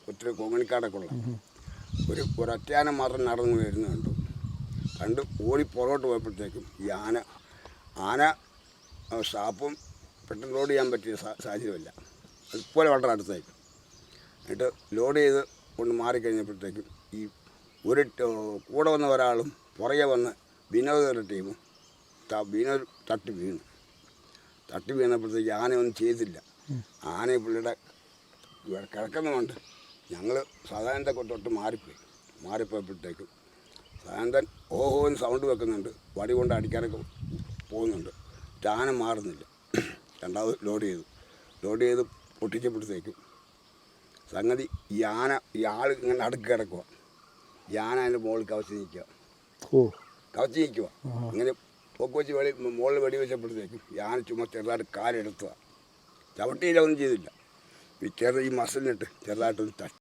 ഒത്തിരി കോങ്ങണിക്കാടൊക്കെ ഉള്ള ഒരൊറ്റയാനം മാത്രം നടന്നു വരുന്നത് കണ്ട് ഓടി പുറകോട്ട് പോയപ്പോഴത്തേക്കും ഈ ആന ഷാപ്പും പെട്ടെന്ന് ലോഡ് ചെയ്യാൻ പറ്റിയ സാഹചര്യമല്ല. അതുപോലെ വളരെ അടുത്തേക്ക് എന്നിട്ട് ലോഡ് ചെയ്ത് കൊണ്ട് മാറിക്കഴിഞ്ഞപ്പോഴത്തേക്കും ഈ കൂടെ വന്ന ഒരാളും പുറകെ വന്ന് വിനോദയുടെ ടീമും വിനോദ് തട്ടി വീണപ്പോഴത്തേക്ക് ആനയൊന്നും ചെയ്തില്ല. ആന പുള്ളിയുടെ കിടക്കുന്നുണ്ട്. ഞങ്ങൾ സാധാരണത്തെ തൊട്ട് മാറിപ്പോയപ്പോഴത്തേക്കും സാധാരണ ഓഹോന്ന് സൗണ്ട് വെക്കുന്നുണ്ട്, വടി കൊണ്ട് അടിക്കാനൊക്കെ പോകുന്നുണ്ട്. ആന മാറുന്നില്ല. രണ്ടാമത് ലോഡ് ചെയ്ത് പൊട്ടിച്ചപ്പോഴത്തേക്കും സംഗതി ഈ ആൾ ഇങ്ങനെ അടുക്ക് കിടക്കുക. ഈ ആന അതിൻ്റെ മുകളിൽ കവച്ച് നിൽക്കുക. ഇങ്ങനെ പൊക്ക് വെച്ച് മുകളിൽ വെടി വെച്ചപ്പോഴത്തേക്കും ഈ ആന ചുമ്മാ ചെറുതായിട്ട് കാലെടുത്തുക. ചവിട്ടിയില്ല, ഒന്നും ചെയ്തില്ല. ഈ മസിലിനിട്ട് ചെറുതായിട്ടൊന്ന് തട്ടി.